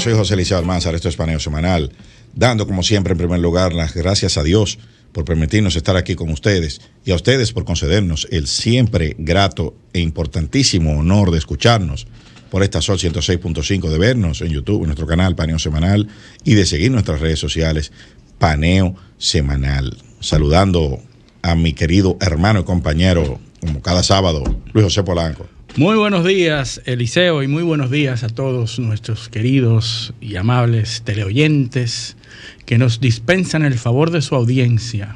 soy José Liceo Almanzar, esto es Paneo Semanal, dando como siempre en primer lugar las gracias a Dios por permitirnos estar aquí con ustedes y a ustedes por concedernos el siempre grato e importantísimo honor de escucharnos por esta Sol 106.5, de vernos en YouTube, en nuestro canal Paneo Semanal y de seguir nuestras redes sociales Paneo Semanal. Saludando a mi querido hermano y compañero, como cada sábado, Luis José Polanco. Muy buenos días, Eliseo, y muy buenos días a todos nuestros queridos y amables teleoyentes que nos dispensan el favor de su audiencia.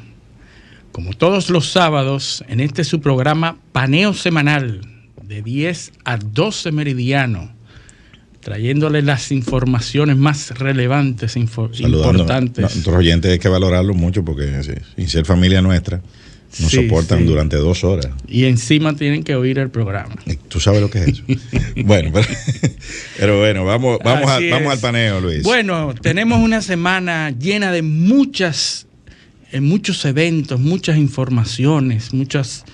Como todos los sábados, en este su programa Paneo Semanal, de 10 a 12 meridiano, trayéndole las informaciones más relevantes e importantes. Nuestros oyentes hay que valorarlo mucho porque sin ser familia nuestra, nos soportan durante 2 horas. Y encima tienen que oír el programa. ¿Tú sabes lo que es eso? Bueno, pero bueno, vamos al paneo, Luis. Bueno, tenemos una semana llena de muchos eventos, muchas informaciones, muchas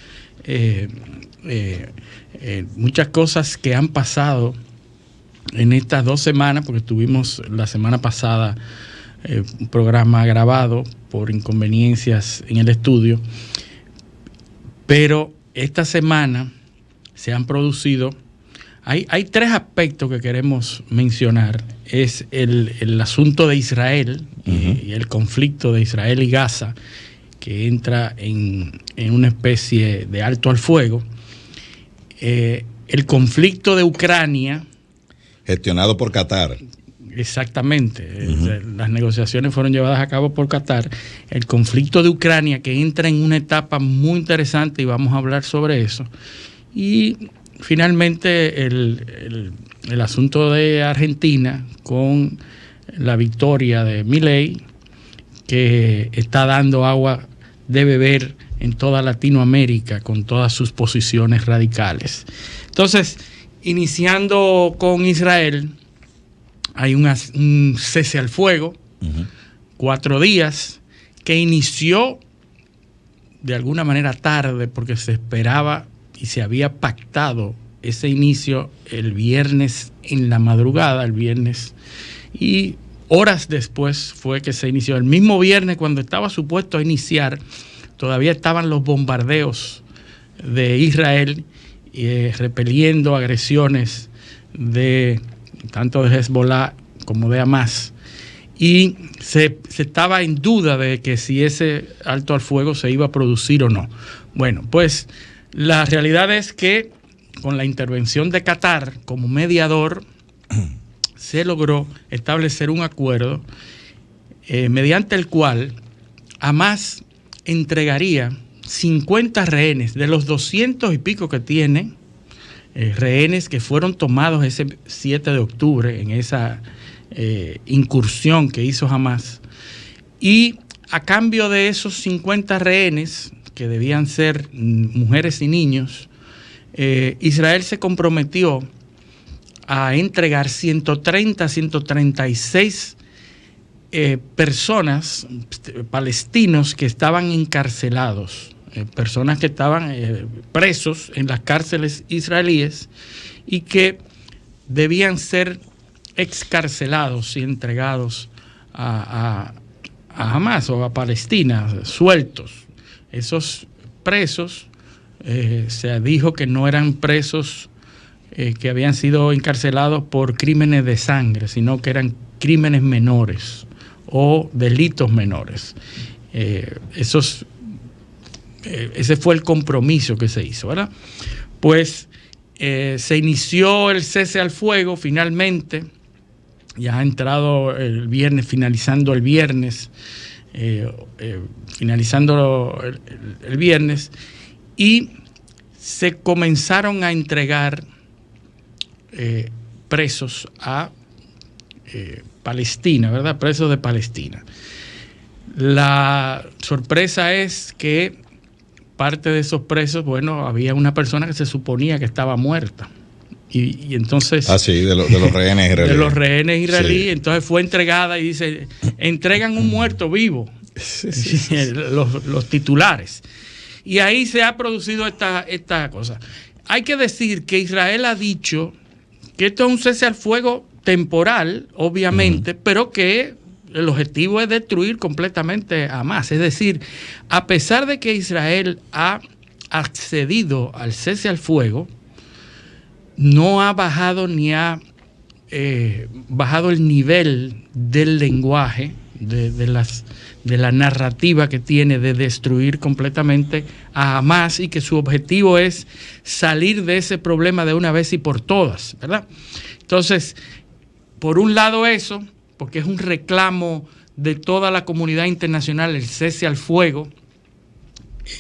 cosas que han pasado en estas 2 semanas, porque tuvimos la semana pasada un programa grabado por inconveniencias en el estudio. Pero esta semana se han producido, hay 3 aspectos que queremos mencionar. Es el asunto de Israel y el conflicto de Israel y Gaza, que entra en una especie de alto al fuego. El conflicto de Ucrania. Gestionado por Qatar. Exactamente, las negociaciones fueron llevadas a cabo por Qatar. El conflicto de Ucrania, que entra en una etapa muy interesante y vamos a hablar sobre eso. Y finalmente el asunto de Argentina con la victoria de Milei, que está dando agua de beber en toda Latinoamérica con todas sus posiciones radicales. Entonces, iniciando con Israel, hay un cese al fuego, 4 días, que inició de alguna manera tarde porque se esperaba y se había pactado ese inicio el viernes en la madrugada, y horas después fue que se inició. El mismo viernes, cuando estaba supuesto a iniciar, todavía estaban los bombardeos de Israel repeliendo agresiones de tanto de Hezbollah como de Hamas, y se estaba en duda de que si ese alto al fuego se iba a producir o no. Bueno, pues la realidad es que con la intervención de Qatar como mediador se logró establecer un acuerdo mediante el cual Hamas entregaría 50 rehenes de los 200 y pico que tiene, rehenes que fueron tomados ese 7 de octubre en esa incursión que hizo Hamas. Y a cambio de esos 50 rehenes, que debían ser mujeres y niños, Israel se comprometió a entregar 136 personas, palestinos que estaban encarcelados, personas que estaban presos en las cárceles israelíes y que debían ser excarcelados y entregados a Hamas o a Palestina, sueltos. Esos presos, se dijo que no eran presos que habían sido encarcelados por crímenes de sangre, sino que eran crímenes menores o delitos menores. Ese fue el compromiso que se hizo, ¿verdad? Pues se inició el cese al fuego finalmente, ya ha entrado el viernes, finalizando el viernes, y se comenzaron a entregar presos a Palestina, ¿verdad? Presos de Palestina. La sorpresa es que parte de esos presos, bueno, había una persona que se suponía que estaba muerta. Y entonces... Ah, sí, de los rehenes israelíes. De los rehenes israelíes. Sí. Entonces fue entregada y dice, entregan un muerto vivo. Los titulares. Y ahí se ha producido esta cosa. Hay que decir que Israel ha dicho que esto es un cese al fuego temporal, obviamente, pero que el objetivo es destruir completamente a Hamás. Es decir, a pesar de que Israel ha accedido al cese al fuego, no ha bajado ni ha bajado el nivel del lenguaje, de la narrativa que tiene de destruir completamente a Hamás, y que su objetivo es salir de ese problema de una vez y por todas, ¿verdad? Entonces, por un lado eso, porque es un reclamo de toda la comunidad internacional, el cese al fuego.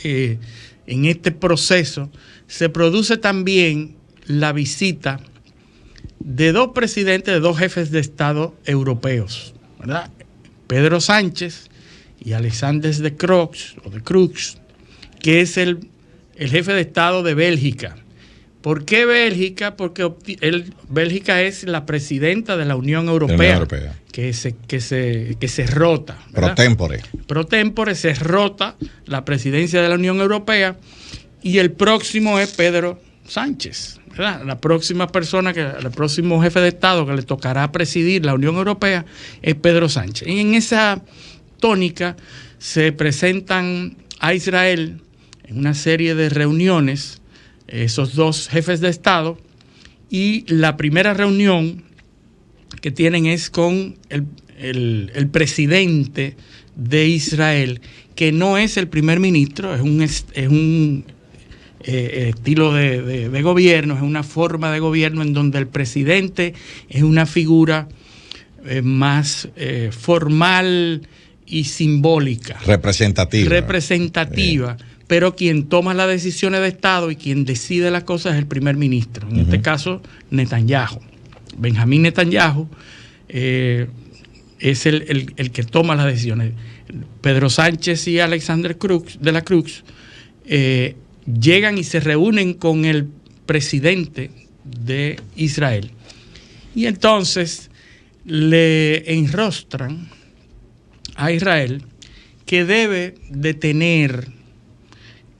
En este proceso se produce también la visita de dos presidentes, de dos jefes de Estado europeos, ¿verdad? Pedro Sánchez y Alexander de Cruz, que es el jefe de Estado de Bélgica. ¿Por qué Bélgica? Porque Bélgica es la presidenta de la Unión Europea, que se rota, ¿verdad? Pro tempore se rota la presidencia de la Unión Europea, y el próximo es Pedro Sánchez, ¿verdad? La próxima persona, el próximo jefe de Estado que le tocará presidir la Unión Europea es Pedro Sánchez. Y en esa tónica se presentan a Israel en una serie de reuniones esos dos jefes de Estado, y la primera reunión que tienen es con el presidente de Israel, que no es el primer ministro, es un estilo de gobierno, es una forma de gobierno en donde el presidente es una figura más formal y simbólica. Representativa. Pero quien toma las decisiones de Estado y quien decide las cosas es el primer ministro. En este caso, Netanyahu. Benjamín Netanyahu es el que toma las decisiones. Pedro Sánchez y Alexander de la Cruz llegan y se reúnen con el presidente de Israel. Y entonces le enrostran a Israel que debe detener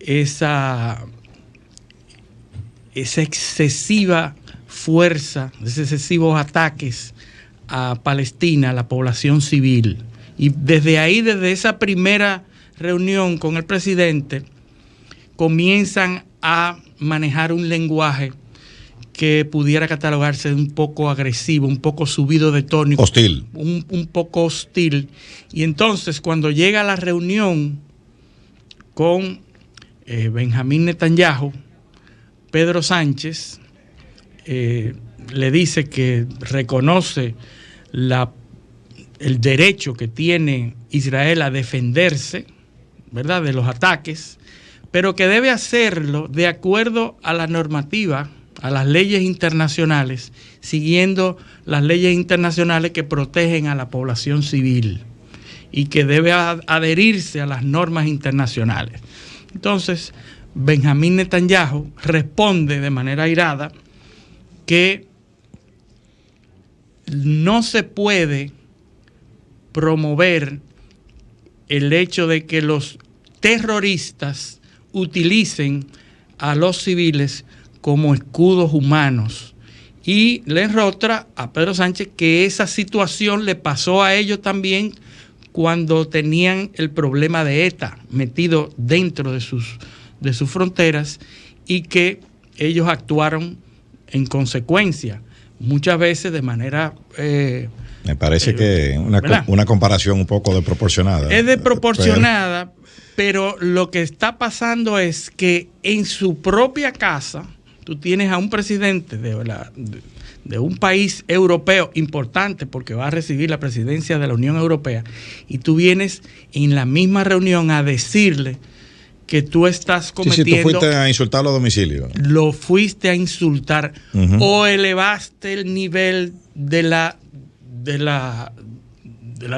esa excesiva fuerza, esos excesivos ataques a Palestina, a la población civil. Y desde esa primera reunión con el presidente, comienzan a manejar un lenguaje que pudiera catalogarse de un poco agresivo, un poco subido de tono. Hostil. Un poco hostil. Y entonces, cuando llega a la reunión con Benjamín Netanyahu, Pedro Sánchez le dice que reconoce el derecho que tiene Israel a defenderse, ¿verdad?, de los ataques, pero que debe hacerlo de acuerdo a la normativa, a las leyes internacionales, siguiendo las leyes internacionales que protegen a la población civil, y que debe adherirse a las normas internacionales. Entonces, Benjamín Netanyahu responde de manera airada que no se puede promover el hecho de que los terroristas utilicen a los civiles como escudos humanos, y le enrostra a Pedro Sánchez que esa situación le pasó a ellos también cuando tenían el problema de ETA metido dentro de sus fronteras, y que ellos actuaron en consecuencia, muchas veces de manera... me parece que una comparación un poco desproporcionada. Es desproporcionada, pero lo que está pasando es que en su propia casa tú tienes a un presidente de un país europeo importante, porque va a recibir la presidencia de la Unión Europea, y tú vienes en la misma reunión a decirle que tú estás cometiendo... Sí, tú fuiste a insultarlo a domicilio. Lo fuiste a insultar, o elevaste el nivel de la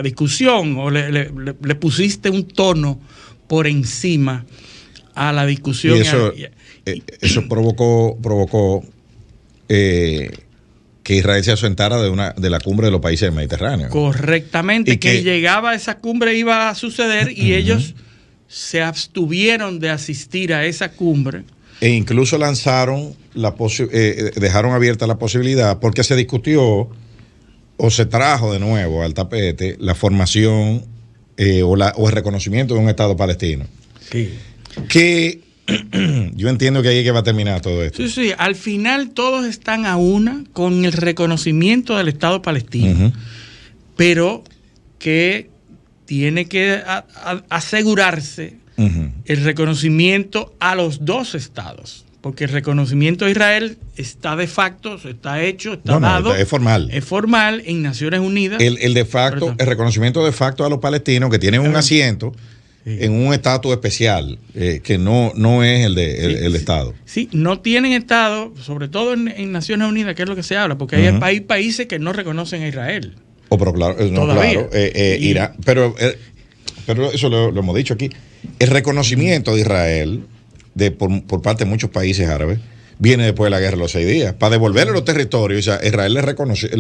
discusión, o le pusiste un tono por encima a la discusión. Y eso provocó que Israel se ausentara de la cumbre de los países del Mediterráneo. Correctamente, y que llegaba a esa cumbre, iba a suceder, y ellos se abstuvieron de asistir a esa cumbre. E incluso lanzaron dejaron abierta la posibilidad, porque se discutió o se trajo de nuevo al tapete la formación o el reconocimiento de un Estado palestino. Sí. Que yo entiendo que ahí es que va a terminar todo esto. Sí, sí, al final todos están a una con el reconocimiento del Estado palestino, pero que tiene que asegurarse el reconocimiento a los dos estados, porque el reconocimiento a Israel está de facto, está hecho, está dado. Es formal. Es formal en Naciones Unidas. El de facto, el reconocimiento de facto a los palestinos que tienen un asiento en un estatus especial, que no es el de el Estado. Sí, no tienen Estado, sobre todo en Naciones Unidas, que es lo que se habla, porque hay países que no reconocen a Israel. Pero claro, Irán, pero eso lo hemos dicho aquí. El reconocimiento de Israel por parte de muchos países árabes viene después de la guerra de los 6 días. Para devolverle los territorios, o sea, Israel le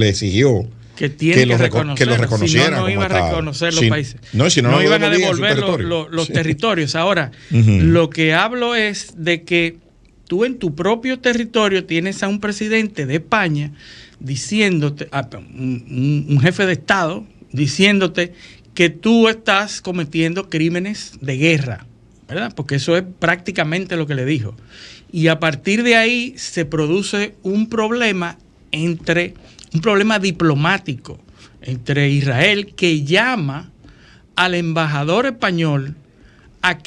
exigió que lo reconocieran. Si no iba a reconocer los países. No iban a devolver los territorios. Ahora, lo que hablo es de que tú en tu propio territorio tienes a un presidente de España diciéndote, un jefe de Estado, diciéndote que tú estás cometiendo crímenes de guerra, ¿verdad? Porque eso es prácticamente lo que le dijo. Y a partir de ahí se produce un problema diplomático entre Israel, que llama al embajador español a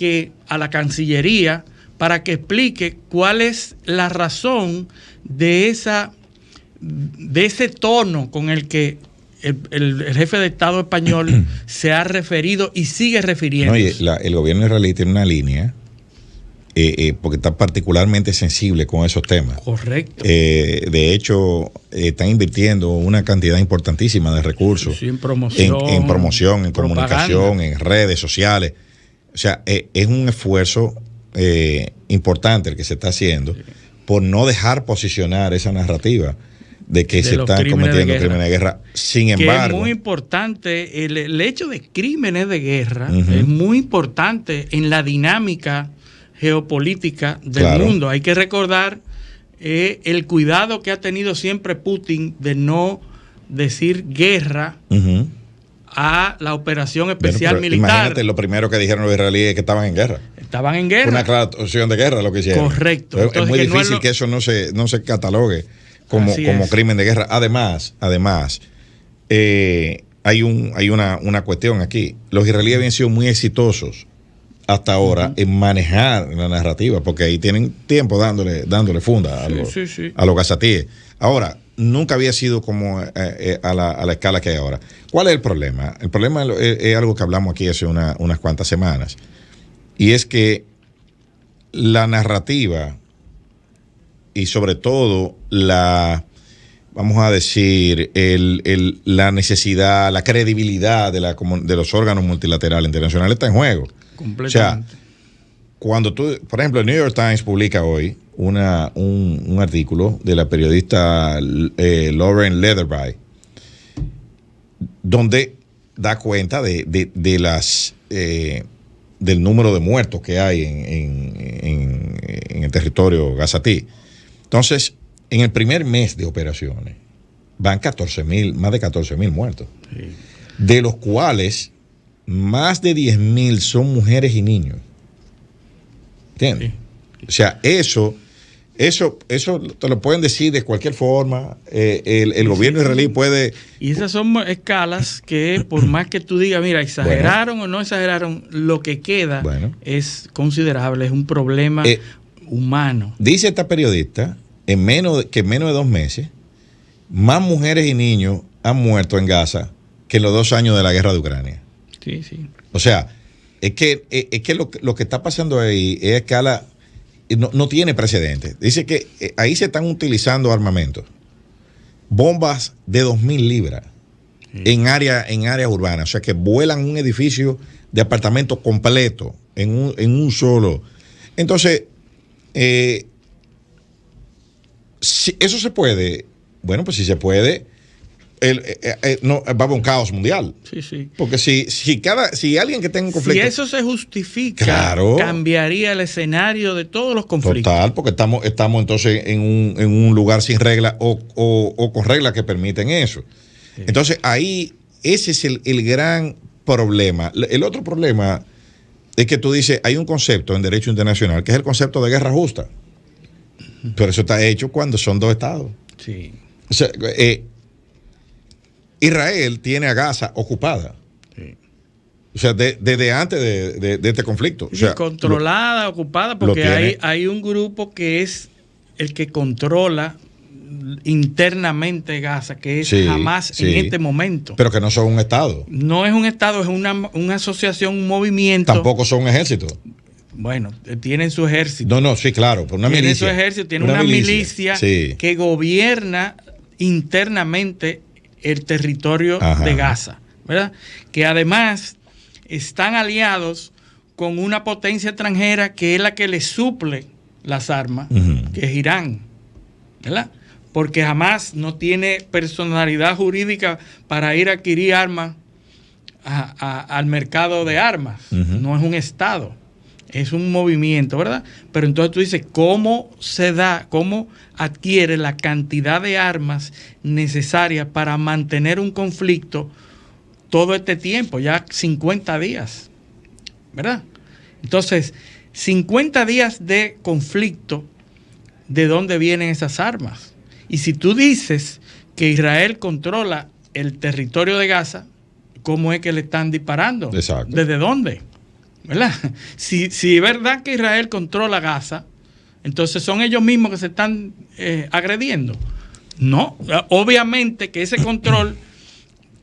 la Cancillería para que explique cuál es la razón de ese tono con el que el jefe de Estado español se ha referido y sigue refiriéndose. El gobierno israelí tiene una línea porque está particularmente sensible con esos temas. Correcto. De hecho, están invirtiendo una cantidad importantísima de recursos en promoción, en comunicación, en redes sociales. O sea, es un esfuerzo importante el que se está haciendo por no dejar posicionar esa narrativa de que se están cometiendo crímenes de guerra. Sin embargo, que es muy importante, el hecho de crímenes de guerra es muy importante en la dinámica geopolítica del mundo. Hay que recordar el cuidado que ha tenido siempre Putin de no decir guerra a la operación especial militar. Imagínate, lo primero que dijeron los israelíes es que estaban en guerra. Estaban en guerra. Una aclaración de guerra lo que hicieron. Correcto. Entonces, es muy difícil que eso no se catalogue como crimen de guerra. Además, hay una cuestión aquí. Los israelíes habían sido muy exitosos hasta ahora en manejar la narrativa, porque ahí tienen tiempo dándole funda a los gazatíes. Ahora, nunca había sido como a la escala que hay ahora. ¿Cuál es el problema? El problema es algo que hablamos aquí hace unas cuantas semanas, y es que la narrativa y sobre todo vamos a decir, la necesidad, la credibilidad de los órganos multilaterales internacionales está en juego. O sea, cuando por ejemplo, el New York Times publica hoy un artículo de la periodista Lauren Leatherby, donde da cuenta del número de muertos que hay en el territorio gazatí. Entonces, en el primer mes de operaciones van más de 14,000 muertos, de los cuales más de 10,000 son mujeres y niños. ¿Entiendes? Sí. O sea, eso te lo pueden decir de cualquier forma. El gobierno israelí puede... Y esas son escalas que, por más que tú digas, mira, exageraron o no exageraron, lo que queda es considerable, es un problema humano. Dice esta periodista que en menos de 2 meses, más mujeres y niños han muerto en Gaza que en los 2 años de la guerra de Ucrania. Sí, sí. O sea, es que lo que está pasando ahí es escala, no tiene precedentes. Dice que ahí se están utilizando armamentos, bombas de 2,000 libras en áreas urbanas, o sea, que vuelan un edificio de apartamento completo en un solo. Entonces, si eso se puede, bueno, pues si se puede, no va a haber un caos mundial. Sí, sí. Porque si alguien que tenga un conflicto, si eso se justifica, cambiaría el escenario de todos los conflictos. Total, porque estamos entonces en un lugar sin reglas o con reglas que permiten eso. Sí. Entonces, ahí, ese es el gran problema. El otro problema es que tú dices, hay un concepto en derecho internacional que es el concepto de guerra justa. Pero eso está hecho cuando son dos estados. Sí. O sea, Israel tiene a Gaza ocupada. Sí. O sea, desde antes de este conflicto. O sea, controlada, ocupada, porque hay un grupo que es el que controla internamente Gaza, que es Hamas en este momento. Pero que no son un Estado. No es un Estado, es una asociación, un movimiento. Tampoco son un ejército. Bueno, tienen su ejército. No, sí, claro, por una tienen milicia. Tienen su ejército, tienen una milicia que gobierna internamente el territorio de Gaza, ¿verdad? Que además están aliados con una potencia extranjera que es la que les suple las armas, que es Irán, ¿verdad? Porque Hamas no tiene personalidad jurídica para ir a adquirir armas al mercado de armas. No es un Estado, es un movimiento, ¿verdad? Pero entonces tú dices, ¿cómo se da, cómo adquiere la cantidad de armas necesarias para mantener un conflicto todo este tiempo, ya 50 días, ¿verdad? Entonces, 50 días de conflicto, ¿de dónde vienen esas armas? Y si tú dices que Israel controla el territorio de Gaza, ¿cómo es que le están disparando? Exacto. ¿Desde dónde? ¿Verdad? Si es verdad que Israel controla Gaza, entonces son ellos mismos que se están agrediendo. No, obviamente que ese control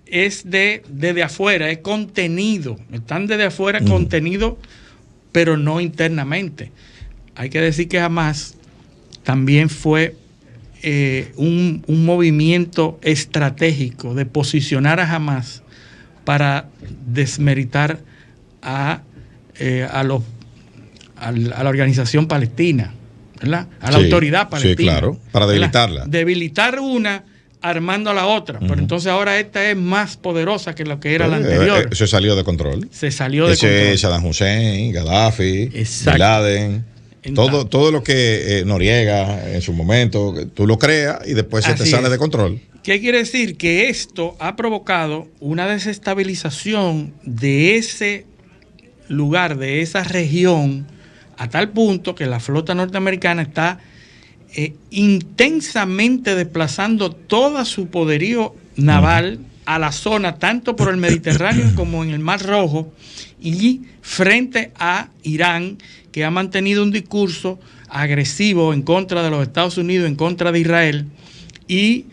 es desde afuera, es contenido. Están desde afuera contenido, pero no internamente. Hay que decir que Hamas también fue un movimiento estratégico de posicionar a Hamas para desmeritar a la organización palestina, ¿verdad? A la autoridad palestina. Sí, claro, para debilitarla. ¿Verdad? Debilitar una armando a la otra, pero entonces ahora esta es más poderosa que lo que era la anterior. Se salió de control. Se salió de control. Saddam Hussein, Gaddafi, Bin Laden, todo lo que Noriega en su momento, tú lo creas y después se te sale de control. ¿Qué quiere decir? Que esto ha provocado una desestabilización de ese lugar, de esa región, a tal punto que la flota norteamericana está intensamente desplazando todo su poderío naval a la zona, tanto por el Mediterráneo como en el Mar Rojo, y frente a Irán, que ha mantenido un discurso agresivo en contra de los Estados Unidos, en contra de Israel, y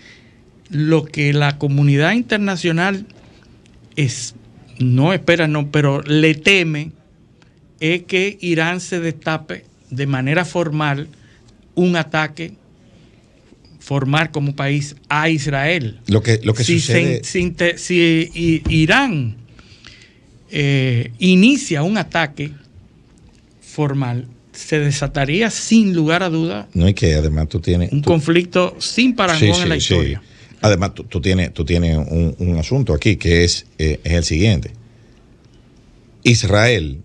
lo que la comunidad internacional pero le teme es que Irán se destape de manera formal un ataque formal como país a Israel. Lo que sucede... Si Irán inicia un ataque formal, se desataría sin lugar a duda. No, y que además tú tienes un conflicto sin parangón en la historia. Sí. Además, tú tienes un asunto aquí que es el siguiente. Israel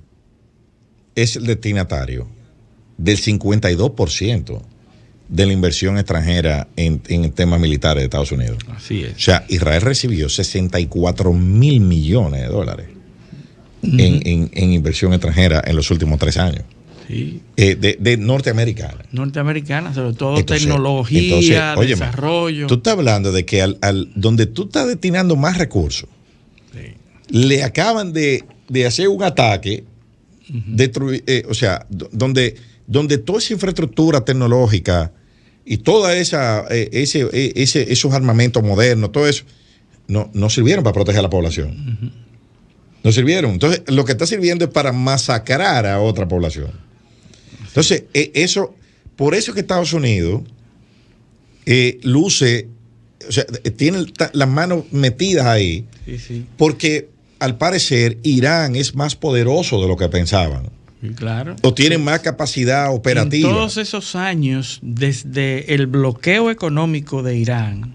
es el destinatario del 52% de la inversión extranjera en temas militares de Estados Unidos. Así es. O sea, Israel recibió 64 mil millones de dólares en inversión extranjera en los últimos 3 años. Sí. De norteamericana. Norteamericana, sobre todo tecnología, desarrollo. Tú estás hablando de que donde tú estás destinando más recursos, le acaban de hacer un ataque, o sea, donde toda esa infraestructura tecnológica y toda esos armamentos modernos, todo eso, no sirvieron para proteger a la población. No sirvieron. Entonces, lo que está sirviendo es para masacrar a otra población. Entonces, por eso es que Estados Unidos luce, o sea, tiene las manos metidas ahí, porque al parecer Irán es más poderoso de lo que pensaban. Claro. O tiene más capacidad operativa. En todos esos años, desde el bloqueo económico de Irán,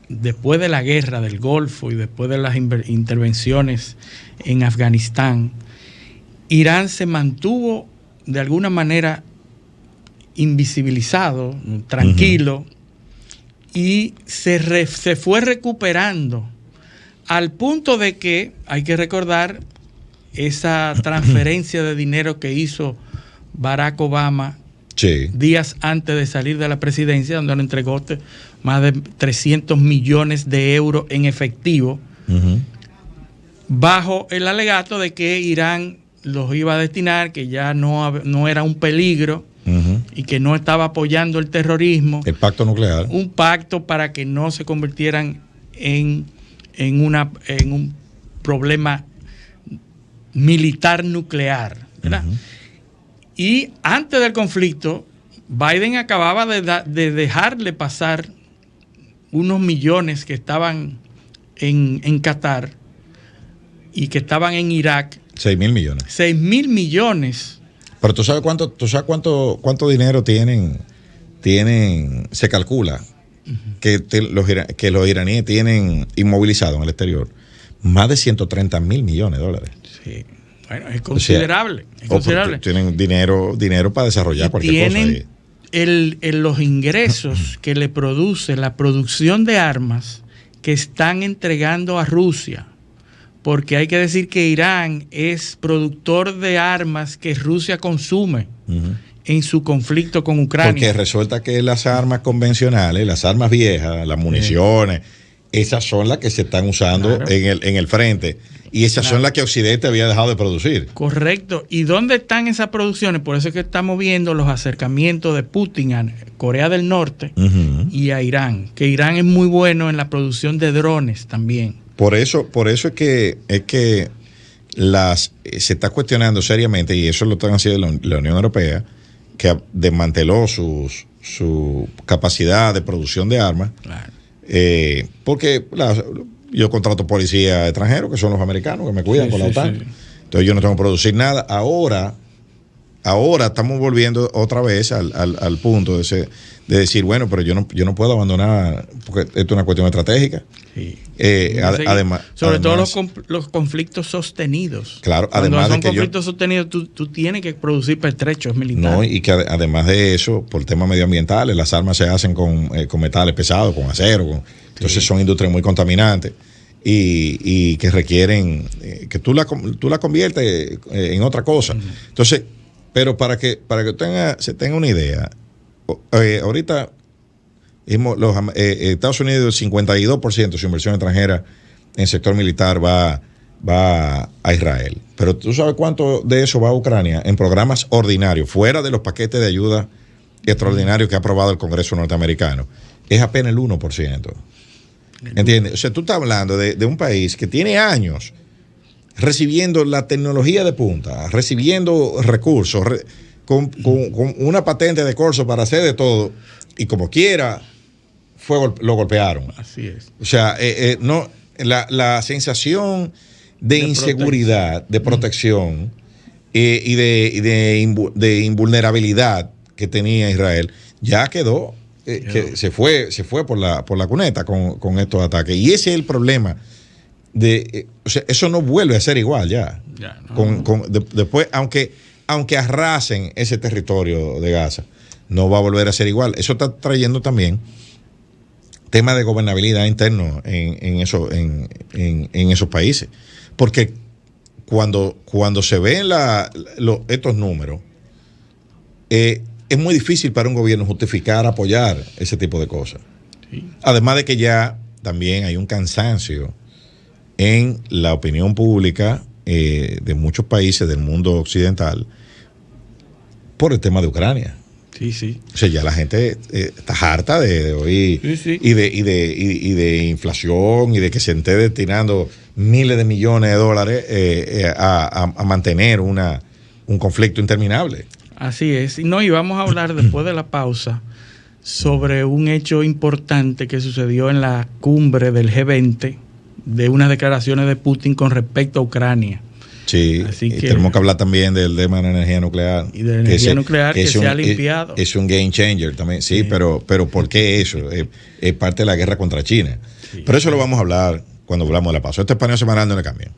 después de la guerra del Golfo y después de las intervenciones en Afganistán, Irán se mantuvo de alguna manera invisibilizado, tranquilo, y se fue recuperando al punto de que hay que recordar esa transferencia de dinero que hizo Barack Obama días antes de salir de la presidencia, donde le entregó más de 300 millones de euros en efectivo, bajo el alegato de que Irán los iba a destinar, que ya no era un peligro y que no estaba apoyando el terrorismo. El pacto nuclear. Un pacto para que no se convirtieran en un problema militar nuclear, ¿verdad? Y antes del conflicto, Biden acababa de dejarle pasar unos millones que estaban en Qatar y que estaban en Irak. 6.000 millones. 6.000 millones. Pero tú sabes cuánto dinero tienen, se calcula que los iraníes tienen inmovilizado en el exterior. Más de 130.000 millones de dólares. Sí. Bueno, es considerable. Es considerable. Tienen dinero para desarrollar cualquier cosa. Tienen los ingresos que le produce la producción de armas que están entregando a Rusia. Porque hay que decir que Irán es productor de armas que Rusia consume en su conflicto con Ucrania. Porque resulta que las armas convencionales, las armas viejas, las municiones, esas son las que se están usando en el frente. Y esas son las que Occidente había dejado de producir. Correcto. ¿Y dónde están esas producciones? Por eso es que estamos viendo los acercamientos de Putin a Corea del Norte y a Irán. Que Irán es muy bueno en la producción de drones también. Por eso es que se está cuestionando seriamente, y eso lo están haciendo la Unión Europea, que desmanteló su capacidad de producción de armas. Claro. Porque yo contrato policías extranjeros, que son los americanos, que me cuidan con la OTAN. Sí. Entonces yo no tengo que producir nada. Ahora estamos volviendo otra vez al punto de decir, bueno, pero yo no puedo abandonar, porque esto es una cuestión estratégica. Sí. Además, sobre todo los conflictos sostenidos. Claro, cuando además son conflictos sostenidos, tú tienes que producir pertrechos militares. No, y que además de eso, por temas medioambientales, las armas se hacen con metales pesados, con acero, entonces son industrias muy contaminantes y que requieren que tú la conviertes en otra cosa. Entonces, pero para que se tenga una idea, ahorita Estados Unidos, el 52% de su inversión extranjera en el sector militar va a Israel. Pero ¿tú sabes cuánto de eso va a Ucrania en programas ordinarios, fuera de los paquetes de ayuda extraordinarios que ha aprobado el Congreso norteamericano? Es apenas el 1%. ¿Entiendes? O sea, tú estás hablando de un país que tiene años recibiendo la tecnología de punta, recibiendo recursos, con una patente de corso para hacer de todo, y como quiera lo golpearon. Así es. O sea, no, la sensación de inseguridad, de protección y de invulnerabilidad que tenía Israel ya quedó, que se fue por la cuneta con estos ataques. Y ese es el problema. O sea, eso no vuelve a ser igual ya. Después, aunque arrasen ese territorio de Gaza, no va a volver a ser igual. Eso está trayendo también temas de gobernabilidad interno en esos países. Porque cuando se ven estos números, es muy difícil para un gobierno justificar, apoyar ese tipo de cosas. Sí. Además de que ya también hay un cansancio en la opinión pública de muchos países del mundo occidental por el tema de Ucrania. Sí, sí. O sea, ya la gente está harta de oír y de inflación y de que se esté destinando miles de millones de dólares a mantener un conflicto interminable. Así es. Y vamos a hablar después de la pausa sobre un hecho importante que sucedió en la cumbre del G20, de unas declaraciones de Putin con respecto a Ucrania. Sí, así que tenemos que hablar también del tema de la energía nuclear. Y de la energía nuclear que se ha limpiado. Es un game changer también, sí. Pero ¿por qué eso? Es parte de la guerra contra China. Sí. Pero eso lo vamos a hablar cuando hablamos de la pausa. Este es Paneo Semanal, no le cambien.